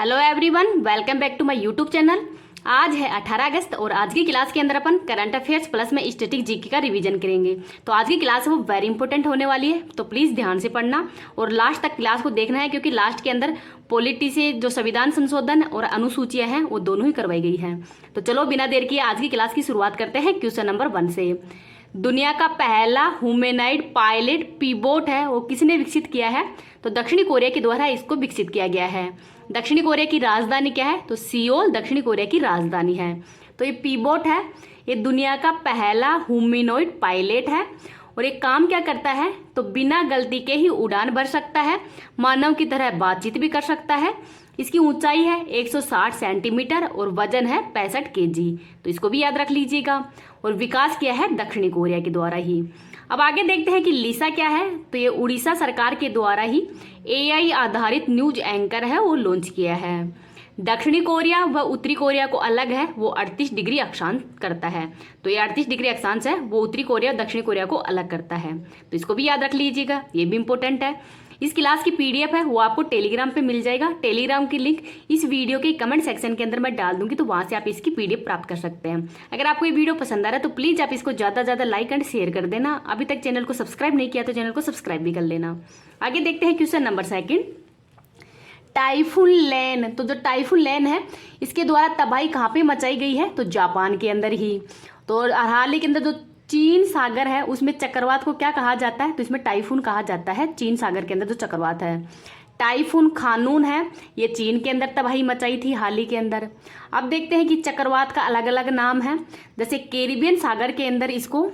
Hello everyone, welcome back to my YouTube channel. आज है 18 अगस्त और आज की क्लास के अंदर अपन करंट अफेयर्स प्लस में स्टैटिक जीके का रिवीजन करेंगे। तो आज की क्लास है वो वेरी इंपॉर्टेंट होने वाली है, तो प्लीज़ ध्यान से पढ़ना और लास्ट तक क्लास को देखना है, क्योंकि लास्ट के अंदर पॉलिटी से जो संविधान संशोधन और अनुसूचियां हैं वो दोनों ही करवाई गई हैं। तो चलो बिना देर किए आज की क्लास की शुरुआत करते हैं क्वेश्चन नंबर 1 से। दुनिया का पहला ह्यूमैनॉइड पायलट पीबोट है वो किसने विकसित किया है? तो दक्षिणी कोरिया के द्वारा इसको विकसित किया गया है। दक्षिणी कोरिया की राजधानी क्या है? तो सियोल दक्षिणी कोरिया की राजधानी है। तो ये पीबोट है, ये दुनिया का पहला ह्यूमैनॉइड पायलट है और ये काम क्या करता है? तो बिना गलती के ही उड़ान भर सकता है, मानव की तरह बातचीत भी कर सकता है। इसकी ऊंचाई है 160 सेंटीमीटर और वजन है 65 केजी। तो इसको भी याद रख लीजिएगा। और विकास किया है दक्षिणी कोरिया के द्वारा ही। अब आगे देखते हैं कि लिसा क्या है। तो ये उड़ीसा सरकार के द्वारा ही एआई आधारित न्यूज एंकर है, वो लॉन्च किया है। दक्षिणी कोरिया व उत्तरी कोरिया को अलग है, वो 38 डिग्री अक्षांश करता है। तो ये 38 डिग्री अक्षांश है, वो उत्तरी कोरिया और दक्षिणी कोरिया को अलग करता है। तो इसको भी याद रख लीजिएगा, ये भी इंपॉर्टेंट है। इस क्लास की पीडीएफ है वो आपको टेलीग्राम पे मिल जाएगा। टेलीग्राम की लिंक इस वीडियो के कमेंट सेक्शन के अंदर मैं डाल दूंगी, तो वहां से आप इसकी पीडीएफ प्राप्त कर सकते हैं। अगर आपको ये वीडियो पसंद आ रहा है तो प्लीज आप इसको ज्यादा से ज्यादा लाइक एंड शेयर कर देना। अभी तक चैनल को सब्सक्राइब नहीं किया तो चैनल को सब्सक्राइब भी कर लेना। आगे देखते हैं क्वेश्चन नंबर 2। टाइफून लैन। तो जो टाइफून लैन है इसके द्वारा तबाही कहाँ पे मचाई गई है? तो जापान के अंदर ही। तो हाल ही के अंदर जो चीन सागर है उसमें चक्रवात को क्या कहा जाता है? तो इसमें टाइफून कहा जाता है। चीन सागर के अंदर जो चक्रवात है टाइफून खानून है, ये चीन के अंदर तबाही मचाई थी हाल ही के अंदर। अब देखते हैं कि चक्रवात का अलग अलग नाम है। जैसे कैरिबियन सागर के अंदर इसको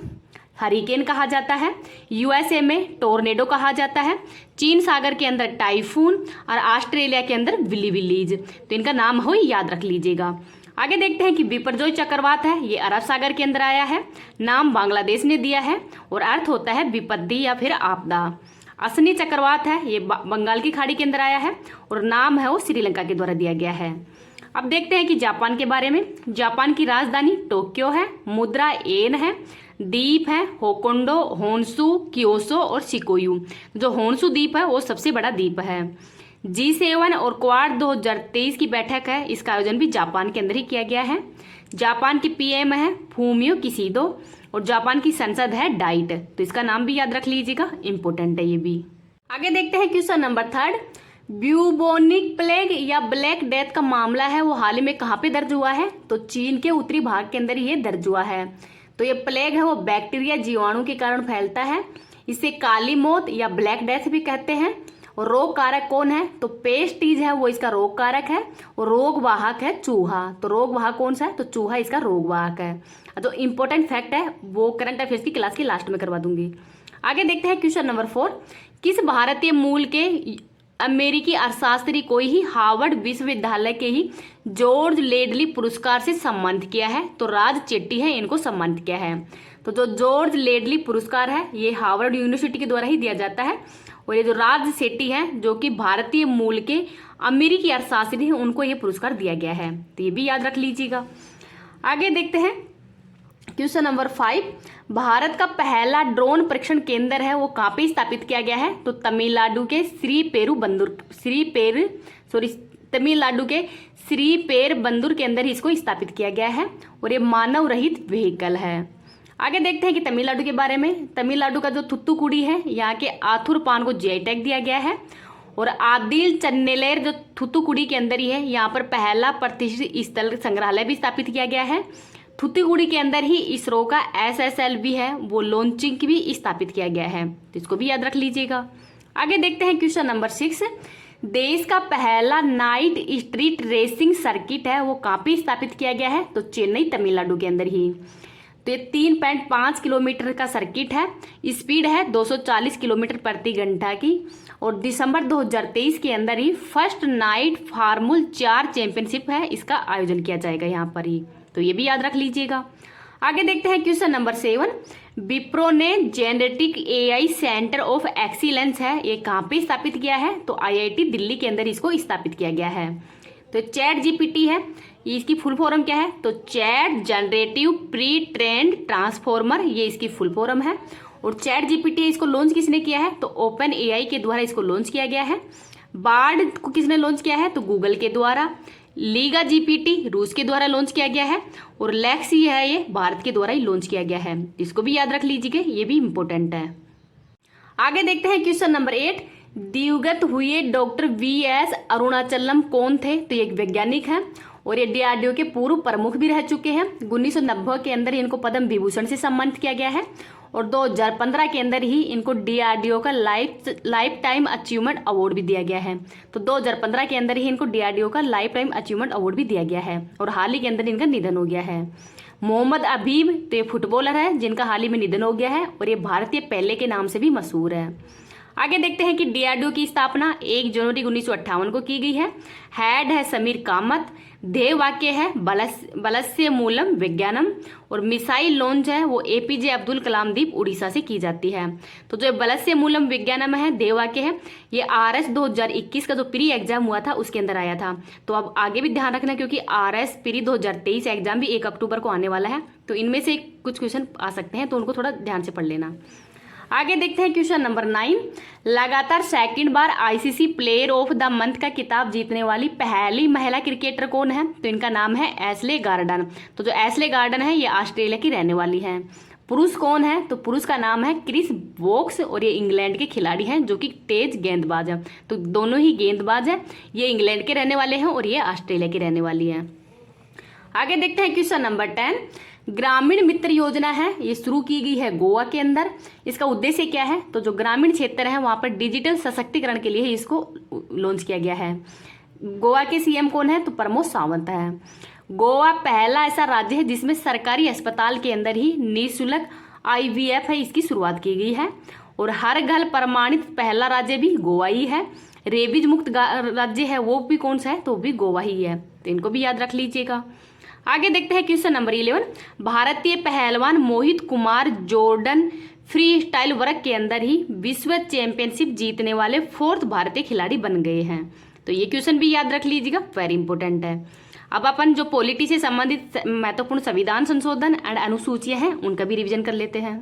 हरिकेन कहा जाता है, यूएसए में टोर्नेडो कहा जाता है, चीन सागर के अंदर टाइफून और ऑस्ट्रेलिया के अंदर विली विलीज। तो इनका नाम हो याद रख लीजिएगा। आगे देखते हैं कि बिपरजॉय चक्रवात है, ये अरब सागर के अंदर आया है, नाम बांग्लादेश ने दिया है और अर्थ होता है विपत्ति या फिर आपदा। असनी चक्रवात है, ये बंगाल की खाड़ी के अंदर आया है और नाम है वो श्रीलंका के द्वारा दिया गया है। अब देखते हैं कि जापान के बारे में। जापान की राजधानी टोक्यो है, मुद्रा येन है, द्वीप है होकोंडो, होन्सू, क्योसो और शिकोयू। जो होन्सू द्वीप है वो सबसे बड़ा द्वीप है। G7 और क्वाड 2023 की बैठक है, इसका आयोजन भी जापान के अंदर ही किया गया है। जापान की पीएम है फूमियो किशिदो और जापान की संसद है डाइट। तो इसका नाम भी याद रख लीजिएगा, इंपॉर्टेंट है ये भी। आगे देखते हैं क्वेश्चन नंबर 3। ब्यूबोनिक प्लेग या ब्लैक डेथ का मामला है वो हाल ही में कहाँ पे दर्ज हुआ है? तो चीन के उत्तरी भाग के अंदर ये दर्ज हुआ है। तो ये प्लेग है वो बैक्टीरिया जीवाणु के कारण फैलता है, इसे काली मौत या ब्लैक डेथ भी कहते हैं। और रोग कारक कौन है? तो पेस्टीज है वो इसका रोग कारक है और रोग वाहक है चूहा। तो रोग वाहक कौन सा है? तो चूहा इसका रोग वाहक है। तो इंपॉर्टेंट फैक्ट है वो करंट अफेयर्स की क्लास के लास्ट में करवा दूंगी। आगे देखते हैं क्वेश्चन नंबर 4। किस भारतीय मूल के अमेरिकी अर्थशास्त्री को ही हार्वर्ड विश्वविद्यालय के ही जॉर्ज लेडली पुरस्कार से सम्मानित किया है? तो राज चेट्टी है इनको सम्मानित किया है। तो जो जॉर्ज लेडली पुरस्कार है ये हार्वर्ड यूनिवर्सिटी के द्वारा ही दिया जाता है और ये जो राज सेट्टी हैं जो कि भारतीय मूल के अमेरिकी अर्थशास्त्री हैं उनको ये पुरस्कार दिया गया है। तो ये भी याद रख लीजिएगा। आगे देखते हैं क्वेश्चन नंबर 5। भारत का पहला ड्रोन परीक्षण केंद्र है वो कहाँ पे स्थापित किया गया है? तो तमिलनाडु के श्रीपेरुंबंदूर के अंदर ही इसको स्थापित किया गया है और ये मानव रहित व्हीकल है। आगे देखते हैं कि तमिलनाडु के बारे में। तमिलनाडु का जो थुत्तुकुड़ी है यहाँ के आथुर पान को जीआई टैग दिया गया है और आदिल चन्नेलेर जो थुत्तुकुड़ी के अंदर ही है यहाँ पर पहला प्रतिष्ठित स्थल संग्रहालय भी स्थापित किया गया है। थुत्तुकुड़ी के अंदर ही इसरो का SSLV है वो लॉन्चिंग भी स्थापित किया गया है। तो इसको भी याद रख लीजिएगा। आगे देखते हैं क्वेश्चन नंबर 6। देश का पहला नाइट स्ट्रीट रेसिंग सर्किट है वो कहाँ पे स्थापित किया गया है? तो चेन्नई तमिलनाडु के अंदर ही। तो ये 3.5 किलोमीटर का सर्किट है, स्पीड है 240 किलोमीटर प्रति घंटा की और दिसंबर 2023 के अंदर ही फर्स्ट नाइट फार्मूल 4 चैंपियनशिप है इसका आयोजन किया जाएगा यहाँ पर ही। तो ये भी याद रख लीजिएगा। आगे देखते हैं क्वेश्चन नंबर 7। विप्रो ने genetic AI centre of excellence है ये कहाँ पे स्थापित किया है? तो IIT दिल्ली के अंदर इसको स्थापित किया गया है। तो चैट GPT है, ये इसकी फुल फॉर्म क्या है? तो chat generative pre trend transformer, ये इसकी फुल फॉर्म है। और चैट GPT इसको लॉन्च किसने किया है? तो ओपन AI के द्वारा इसको लॉन्च किया गया है। बार्ड को किसने लॉन्च किया है? तो गूगल के द्वारा। लीगा जीपीटी रूस के द्वारा लॉन्च किया गया है। और लेक्सी है ये भारत के द्वारा ही लॉन्च किया गया है। इसको भी याद रख लीजिए, ये भी इंपॉर्टेंट है। आगे देखते हैं क्वेश्चन नंबर 8। दिवंगत हुए डॉक्टर वी.एस. अरुणाचलम कौन थे? तो ये एक वैज्ञानिक है और ये डीआरडीओ के पूर्व प्रमुख भी रह चुके हैं। 1990 के अंदर इनको पद्म विभूषण से सम्मानित किया गया है और 2015 के अंदर ही इनको डीआरडीओ का लाइफ टाइम अचीवमेंट अवार्ड भी दिया गया है। तो 2015 के अंदर ही इनको डीआरडीओ का लाइफ टाइम अचीवमेंट अवार्ड भी दिया गया है और हाल ही के अंदर इनका निधन हो गया है। मोहम्मद अबीब तो ये फुटबॉलर है जिनका हाल ही में निधन हो गया है और ये भारतीय पहले के नाम से भी मशहूर है। आगे देखते हैं कि डीआरडीओ की स्थापना 1 जनवरी 1958 को की गई है। हेड है समीर कामत। ध्येय वाक्य है बलस्य मूलम विज्ञानम और मिसाइल लॉन्च है वो एपीजे अब्दुल कलाम द्वीप उड़ीसा से की जाती है। तो जो बलस्य मूलम विज्ञानम है, ध्येय वाक्य है, ये आरएस 2021 का जो प्री एग्जाम हुआ था उसके अंदर आया था। तो अब आगे भी ध्यान रखना क्योंकि आरएस प्री 2023 एग्जाम भी 1 अक्टूबर को आने वाला है। तो इनमें से कुछ क्वेश्चन आ सकते हैं तो उनको थोड़ा ध्यान से पढ़ लेना। आगे देखते हैं क्वेश्चन नंबर 9। लगातार second bar ICC player of the month का खिताब जीतने वाली पहली महिला क्रिकेटर कौन है? तो इनका नाम है एशले गार्डन। तो जो एशले गार्डन है ये ऑस्ट्रेलिया की रहने वाली है। पुरुष कौन है? तो पुरुष का नाम है क्रिस वोक्स और ये इंग्लैंड के खिलाड़ी हैं जो कि तेज गेंदबाज है। तो दोनों ही गेंदबाज है। ये इंग्लैंड के रहने वाले हैं और ये ऑस्ट्रेलिया की रहने वाली है। आगे देखते हैं क्वेश्चन नंबर 10। ग्रामीण मित्र योजना है ये शुरू की गई है गोवा के अंदर। इसका उद्देश्य क्या है? तो जो ग्रामीण क्षेत्र है वहां पर डिजिटल सशक्तिकरण के लिए इसको लॉन्च किया गया है। गोवा के सीएम कौन है? तो प्रमोद सावंत है। गोवा पहला ऐसा राज्य है जिसमें सरकारी अस्पताल के अंदर ही निःशुल्क आईवीएफ है इसकी शुरुआत की गई है। और हर घर प्रमाणित पहला राज्य भी गोवा ही है। रेबीज मुक्त राज्य है वो भी कौन सा है? तो भी गोवा ही है। तो इनको भी याद रख लीजिएगा। आगे देखते हैं क्वेश्चन नंबर 11। भारतीय पहलवान Mohit Kumar Jordan free style वर्ग के अंदर ही विश्व चैंपियनशिप जीतने वाले 4th भारतीय खिलाड़ी बन गए हैं। तो ये क्वेश्चन भी याद रख लीजिएगा, वेरी इंपॉर्टेंट है। अब अपन जो पॉलिटी से संबंधित महत्वपूर्ण संविधान संशोधन एंड अनुसूचियां हैं उनका भी रिवीजन कर लेते हैं।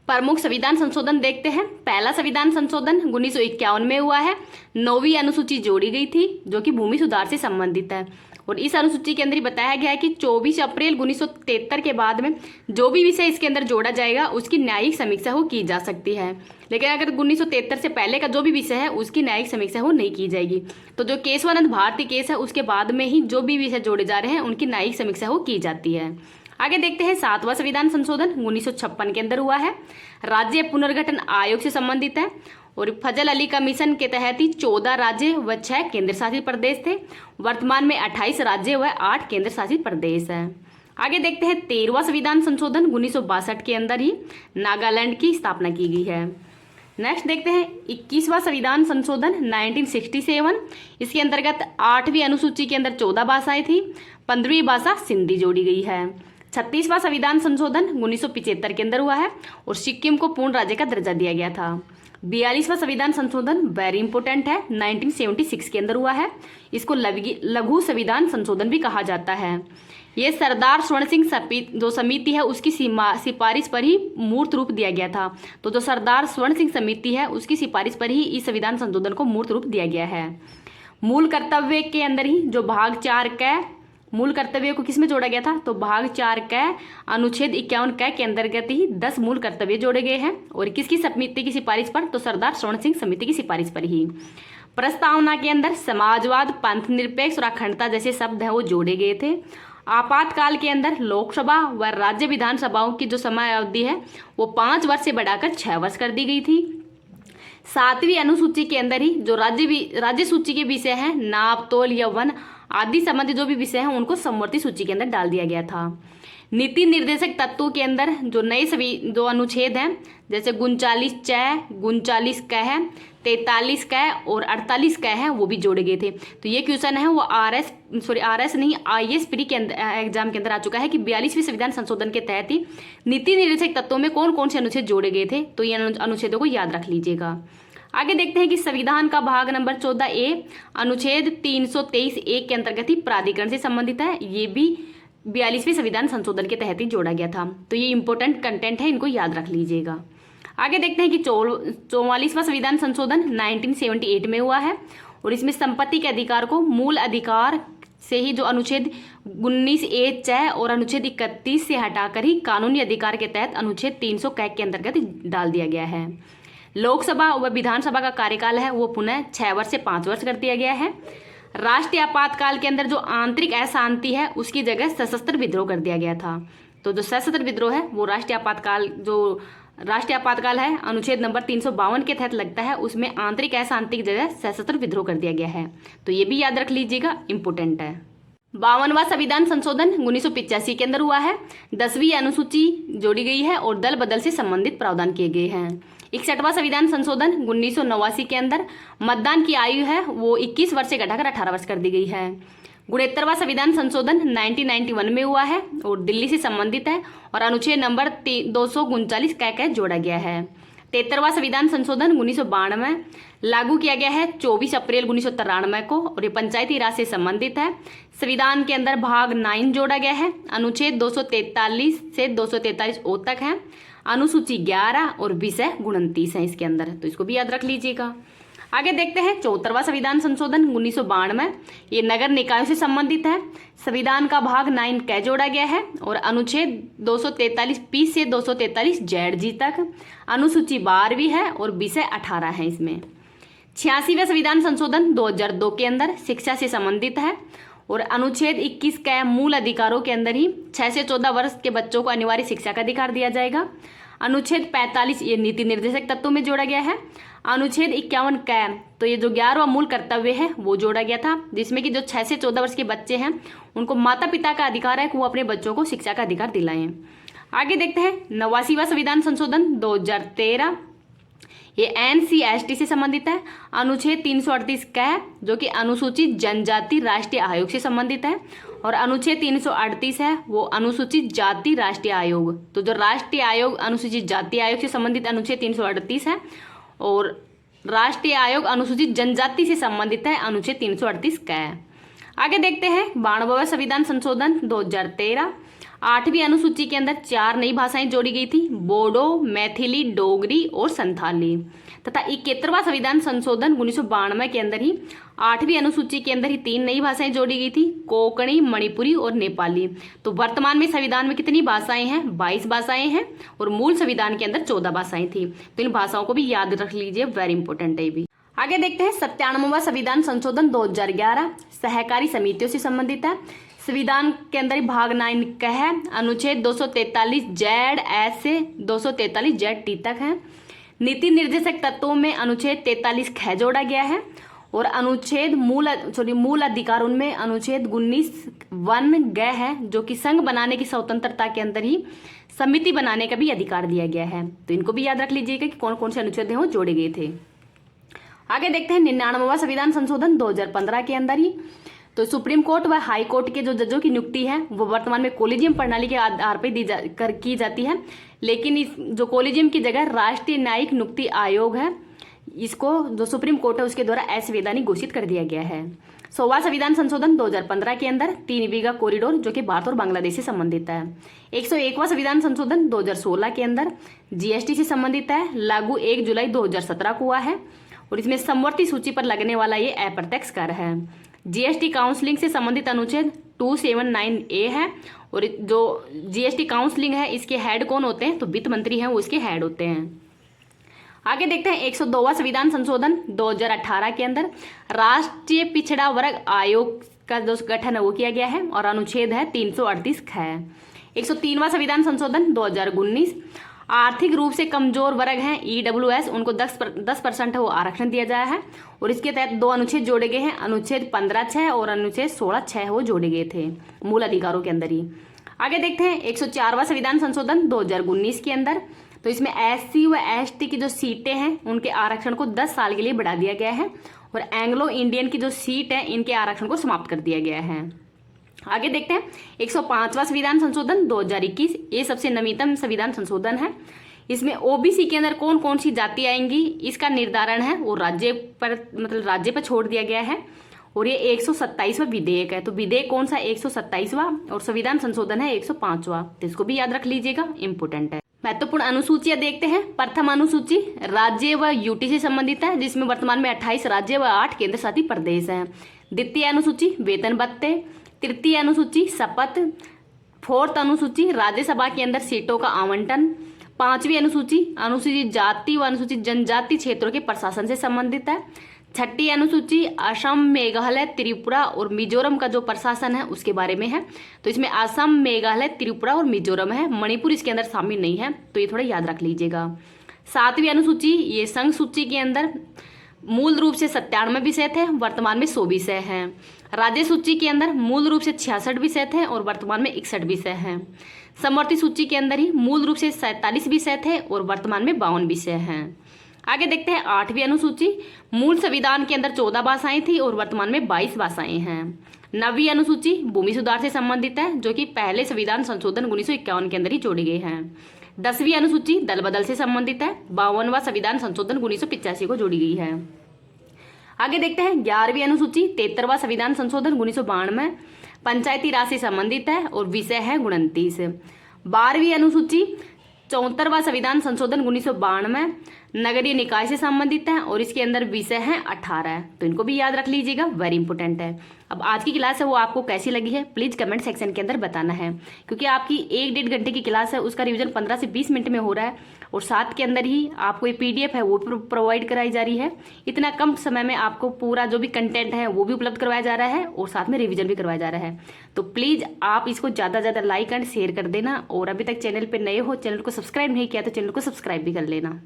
प्रमुख संविधान संशोधन देखते हैं। पहला संविधान संशोधन 1951 में हुआ है। 9वीं अनुसूची जोड़ी गई थी जो कि भूमि सुधार से संबंधित है और इस अनुसूची के अंदर ही बताया गया है कि 24 अप्रैल 1973 के बाद में जो भी विषय इसके अंदर जोड़ा जाएगा उसकी न्यायिक समीक्षा हो की जा सकती है। लेकिन अगर 1973 से पहले का जो भी विषय है उसकी न्यायिक समीक्षा हो नहीं की जाएगी। तो जो केशवानंद भारती केस है उसके बाद में ही जो भी विषय जोड़े जा रहे हैं उनकी न्यायिक समीक्षा हो की जाती है। आगे देखते हैं 7वां संविधान संशोधन 1956 के अंदर हुआ है। राज्य पुनर्गठन आयोग से संबंधित है और फजल अली कमीशन के तहत ही 14 राज्य व 6 केंद्र शासित प्रदेश थे। वर्तमान में 28 राज्य व 8 केंद्र शासित प्रदेश है। आगे देखते हैं 13वां संविधान संशोधन 1962 के अंदर ही नागालैंड की स्थापना की गई है। नेक्स्ट देखते हैं 21वां संविधान संशोधन 1967। इसके अंतर्गत 8वीं अनुसूची के अंदर 14 भाषाएं थी। 15वीं भाषा सिंधी जोड़ी गई है। 36वां संविधान संशोधन 1975 के अंदर हुआ है और सिक्किम को पूर्ण राज्य का दर्जा दिया गया था। 42वां संविधान संशोधन वेरी इंपॉर्टेंट है 1976 के अंदर हुआ है। इसको लघु संविधान संशोधन भी कहा जाता है। ये सरदार स्वर्ण सिंह जो समिति है उसकी सिफारिश पर ही मूर्त रूप दिया गया था। तो जो सरदार स्वर्ण सिंह समिति है उसकी सिफारिश पर ही इस संविधान संशोधन को मूर्त रूप दिया गया है। मूल कर्तव्य के अंदर ही जो भाग 4 क मूल कर्तव्य को किसमें जोड़ा गया था? तो भाग 4 क अनुच्छेद 51 क के अंतर्गत ही 10 मूल कर्तव्य जोड़े गए हैं और किसकी समिति की सिफारिश पर? तो सरदार स्वर्ण सिंह समिति की सिफारिश पर ही। प्रस्तावना के अंदर समाजवाद, पंथ निरपेक्ष और अखंडता जैसे शब्द हैं वो जोड़े गए थे। आपातकाल के अंदर लोकसभा व राज्य विधानसभाओं की जो समय अवधि है वो 5 वर्ष से बढ़ाकर 6 वर्ष कर दी गई थी। 7वीं अनुसूची के अंदर ही जो राज्य सूची के विषय हैं नाप तोल यौवन आदि संबंधी जो भी विषय हैं उनको समवर्ती सूची के अंदर डाल दिया गया था। नीति निर्देशक तत्वों के अंदर जो नए सभी जो अनुच्छेद हैं जैसे 39 च 39 क है 43 क और 48 क है वो भी जोड़े गए थे। तो ये क्वेश्चन है वो आरएस नहीं आईएएस प्री के एग्जाम के अंदर आ चुका है कि 42वें संविधान संशोधन के तहत ही नीति निर्देशक तत्वों में कौन कौन से अनुच्छेद जोड़े गए थे। तो ये अनुच्छेदों को याद रख लीजिएगा। आगे देखते हैं कि संविधान का भाग नंबर 14A अनुच्छेद 323(1) के अंतर्गत ही प्राधिकरण से संबंधित है। ये भी 42वें संविधान संशोधन के तहत ही जोड़ा गया था। तो ये इंपॉर्टेंट कंटेंट है, इनको याद रख लीजिएगा। आगे देखते हैं कि 44वां संविधान संशोधन 1978 में हुआ है और इसमें संपत्ति के अधिकार को मूल अधिकार से ही जो अनुच्छेद 19A(च) और अनुच्छेद 31 से हटाकर ही कानूनी अधिकार के तहत अनुच्छेद 300 के अंतर्गत डाल दिया गया है। लोकसभा व विधानसभा का कार्यकाल है वो पुनः 6 वर्ष से 5 वर्ष कर दिया गया है। राष्ट्रीय आपातकाल के अंदर जो आंतरिक अशांति है उसकी जगह सशस्त्र विद्रोह कर दिया गया था। तो जो सशस्त्र विद्रोह है वो राष्ट्रीय आपातकाल है अनुच्छेद नंबर 352 के तहत लगता है, उसमें आंतरिक अशांति की जगह सशस्त्र विद्रोह कर दिया गया है। तो ये भी याद रख लीजिएगा, इंपोर्टेंट है। 52वां संविधान संशोधन 1985 के अंदर हुआ है। 10वीं अनुसूची जोड़ी गई है और दल बदल से संबंधित प्रावधान किए गए हैं। 61वां संविधान संशोधन 1989 के अंदर मतदान की आयु है वो 21 वर्ष से घटाकर 18 वर्ष कर दी गई है। 69वां संविधान संशोधन 1991 में हुआ है और दिल्ली से संबंधित है और अनुच्छेद नंबर 239 क जोड़ा गया है। 73वां संविधान संशोधन 1992 लागू किया गया है 24 अप्रैल 1993 को और ये पंचायती राज से संबंधित है। संविधान के अंदर भाग 9 जोड़ा गया है, अनुच्छेद 243 से 243O तक है, अनुसूची 11 और विषय 29 है इसके अंदर, तो इसको भी याद रख लीजिएगा। आगे देखते हैं 74वां संविधान संशोधन 1992, ये नगर निकायों से संबंधित है। संविधान का भाग 9 क जोड़ा गया है और अनुच्छेद 243P से 243ZG तक, अनुसूची 12वीं है और विषय 18 है इसमें। 86वां संविधान संशोधन 2002 के अंदर शिक्षा से संबंधित है और अनुच्छेद 21 के मूल अधिकारों के अंदर ही 6 से 14 वर्ष के बच्चों को अनिवार्य शिक्षा का अधिकार दिया जाएगा। अनुच्छेद 45 ये नीति निर्देशक तत्वों में जोड़ा गया है। अनुच्छेद 51 क तो ये जो 11वां मूल कर्तव्य है वो जोड़ा गया था, जिसमें कि जो 6 से 14 वर्ष के बच्चे हैं उनको माता पिता का अधिकार है कि वो अपने बच्चों को शिक्षा का अधिकार दिलाएं। आगे देखते हैं 89वां संविधान संशोधन 2013, ये NC/ST से संबंधित है। अनुच्छेद 338 क जो कि अनुसूचित जनजाति राष्ट्रीय आयोग से संबंधित है और अनुच्छेद 338 है वो अनुसूचित जाति राष्ट्रीय आयोग। तो जो राष्ट्रीय आयोग अनुसूचित जाति आयोग से संबंधित अनुच्छेद 338 है और राष्ट्रीय आयोग अनुसूचित जनजाति से संबंधित है अनुच्छेद 338 क। आगे देखते हैं 92वां संविधान संशोधन 2013, 8वीं अनुसूची के अंदर 4 नई भाषाएं जोड़ी गई थी, बोडो, मैथिली, डोगरी और संथाली। तथा 71वां संविधान संशोधन 1992 के अंदर ही 8वीं अनुसूची के अंदर ही 3 नई भाषाएं जोड़ी गई थी, कोंकणी, मणिपुरी और नेपाली। तो वर्तमान में संविधान में कितनी भाषाएं हैं? 22 भाषाएं हैं और मूल संविधान के अंदर 14 भाषाएं थी। तो इन भाषाओं को भी याद रख लीजिए, वेरी इंपॉर्टेंट है ये भी। आगे देखते हैं 97वां संविधान संशोधन 2011, सहकारी समितियों से संबंधित है। संविधान के अंदर भाग 9 का है, अनुच्छेद 243Z से 243ZT तक है। नीति निर्देशक तत्वों में अनुच्छेद 43 ख जोड़ा गया है और अनुच्छेद मूल अधिकार उनमें अनुच्छेद 19(1) ग है, जो कि संघ बनाने की स्वतंत्रता के अंदर ही समिति बनाने का भी अधिकार दिया गया है। तो इनको भी याद रख लीजिएगा कि कौन कौन से अनुच्छेद हैं वो जोड़े गए थे। आगे देखते हैं 99वां संविधान संशोधन 2015 के अंदर ही, तो सुप्रीम कोर्ट व हाई कोर्ट के जो जजों की नियुक्ति है वो वर्तमान में कोलिजियम प्रणाली के आधार पर की जाती है, लेकिन इस जो कोलिजियम की जगह राष्ट्रीय न्यायिक नियुक्ति आयोग है, इसको जो सुप्रीम कोर्ट है उसके द्वारा असंवैधानिक घोषित कर दिया गया है। 100वां संविधान संशोधन 2015 के अंदर 3 बीघा कॉरिडोर जो कि भारत और बांग्लादेश से संबंधित है। 101वां संविधान संशोधन 2016 के अंदर GST से संबंधित है, लागू 1 जुलाई 2017 को हुआ है और इसमें समवर्ती सूची पर लगने वाला ये अप्रत्यक्ष कर है। GST काउंसलिंग से संबंधित अनुच्छेद 279A है और जो GST काउंसलिंग है इसके हेड कौन होते हैं? तो वित्त मंत्री हैं, वो इसके हेड होते हैं। आगे देखते हैं 102वां संविधान संशोधन 2018 के अंदर राष्ट्रीय पिछड़ा वर्ग आयोग का जो गठन है वो किया गया है और अनुच्छेद है 338 ख। 103वां संविधान संशोधन 2019, आर्थिक रूप से कमजोर वर्ग हैं EWS, उनको 10% वो आरक्षण दिया गया है और इसके तहत 2 अनुच्छेद जोड़े गए हैं, अनुच्छेद 15(6) और अनुच्छेद 16(6) वो जोड़े गए थे मूल अधिकारों के अंदर ही। आगे देखते हैं 104वां संविधान संशोधन 2019 के अंदर, तो इसमें SC व ST की जो सीटें हैं उनके आरक्षण को 10 साल के लिए बढ़ा दिया गया है और एंग्लो इंडियन की जो सीट है इनके आरक्षण को समाप्त कर दिया गया है। आगे देखते हैं 105वां संविधान संशोधन 2021, ये सबसे नवीनतम संविधान संशोधन है। इसमें OBC के अंदर कौन कौन सी जाति आएंगी इसका निर्धारण है वो राज्य पर छोड़ दिया गया है और ये 127वां विधेयक है। तो विधेयक कौन सा? 127वां और संविधान संशोधन है 105वां, तो इसको भी याद रख लीजिएगा, इंपोर्टेंट है। महत्वपूर्ण अनुसूचियां देखते हैं। प्रथम अनुसूची राज्य व यूटी से संबंधित है, जिसमें वर्तमान में 28 राज्य व 8 केंद्र शासित प्रदेश हैं। द्वितीय अनुसूची वेतन भत्ते। तृतीय अनुसूची शपथ। फोर्थ अनुसूची राज्यसभा के अंदर सीटों का आवंटन। पांचवी अनुसूची अनुसूचित जाति व अनुसूचित जनजाति क्षेत्रों के प्रशासन से संबंधित है। छठी अनुसूची असम, मेघालय, त्रिपुरा और मिजोरम का जो प्रशासन है उसके बारे में है। तो इसमें असम, मेघालय, त्रिपुरा और मिजोरम है, मणिपुर इसके अंदर शामिल नहीं है, तो ये थोड़ा याद रख लीजिएगा। सातवीं अनुसूची ये संघ सूची के अंदर मूल रूप से 97 विषय थे, वर्तमान में 100 विषय हैं। राज्य सूची के अंदर मूल रूप से 66 विषय थे और वर्तमान में 61 विषय हैं। समवर्ती सूची के अंदर ही मूल रूप से 47 विषय थे और वर्तमान में 52 विषय हैं। आगे देखते हैं 8वीं अनुसूची। मूल संविधान के अंदर 14 भाषाएं थी और वर्तमान में 22 भाषाएं हैं। 9वीं अनुसूची भूमि सुधार से संबंधित है, जो कि पहले संविधान संशोधन 1951 के अंदर ही जोड़ी गई है। 10वीं अनुसूची दल बदल से संबंधित है, 52वां संविधान संशोधन 1985 को जोड़ी गई है। आगे देखते हैं 11वीं अनुसूची 73वां संविधान संशोधन 1992 पंचायती राज से संबंधित है और विषय है 29। 12वीं अनुसूची 74वां संविधान संशोधन 1992 नगरीय निकाय से संबंधित है और इसके अंदर विषय है 18। तो इनको भी याद रख लीजिएगा, वेरी इंपॉर्टेंट है। अब आज की क्लास है वो आपको कैसी लगी है प्लीज कमेंट सेक्शन के अंदर बताना है, क्योंकि आपकी 1-1.5 घंटे की क्लास है, उसका रिवीजन 15 से 20 मिनट में हो रहा है और साथ के अंदर ही आपको ये PDF है वो प्रोवाइड कराई जा रही है। इतना कम समय में आपको पूरा जो भी कंटेंट है वो भी उपलब्ध करवाया जा रहा है और साथ में रिवीजन भी करवाया जा रहा है। तो प्लीज आप इसको ज़्यादा से ज़्यादा लाइक एंड शेयर कर देना और अभी तक चैनल पर नए हो, चैनल को सब्सक्राइब नहीं किया तो चैनल को सब्सक्राइब भी कर लेना।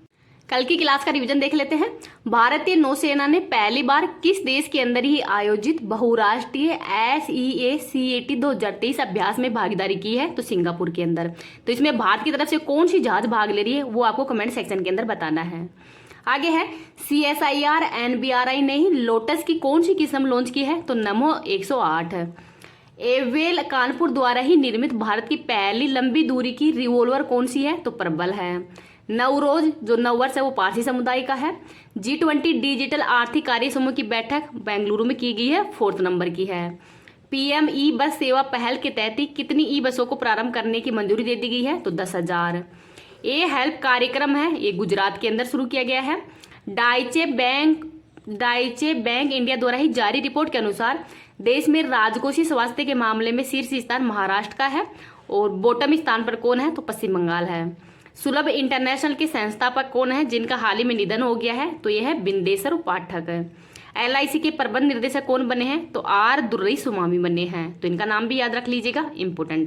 कल की क्लास का रिवीजन देख लेते हैं। भारतीय नौसेना ने पहली बार किस देश के अंदर ही आयोजित बहुराष्ट्रीय SEACAT 2023 अभ्यास में भागीदारी की है? तो सिंगापुर के अंदर। तो इसमें भारत की तरफ से कौन सी जहाज भाग ले रही है वो आपको कमेंट सेक्शन के अंदर बताना है। आगे है CSIR NBRI ने ही लोटस की कौन सी किस्म लॉन्च की है? तो नमो 108। एवेल कानपुर द्वारा ही निर्मित भारत की पहली लंबी दूरी की रिवॉल्वर कौन सी है? तो प्रबल है। नवरोज जो नववर्ष है वो पारसी समुदाय का है। G20 डिजिटल आर्थिक कार्य समूह की बैठक बेंगलुरु में की गई है, 4th नंबर की है। PM ई बस सेवा पहल के तहत कितनी ई बसों को प्रारंभ करने की मंजूरी दे दी गई है? तो 10,000। ये हेल्प कार्यक्रम है, ये गुजरात के अंदर शुरू किया गया है। डाइचे बैंक इंडिया द्वारा ही जारी रिपोर्ट के अनुसार देश में राजकोषीय स्वास्थ्य के मामले में शीर्ष स्थान महाराष्ट्र का है और बॉटम स्थान पर कौन है? तो पश्चिम बंगाल है। सुलभ इंटरनेशनल के संस्थापक कौन है जिनका हाल ही में निधन हो गया है? तो यह है बिंदेश्वर पाठक। LIC के प्रबंध निर्देशक कौन बने हैं? तो R दुर्रई सुमामी बने हैं। तो इनका नाम भी याद रख लीजिएगा, इंपॉर्टेंट है।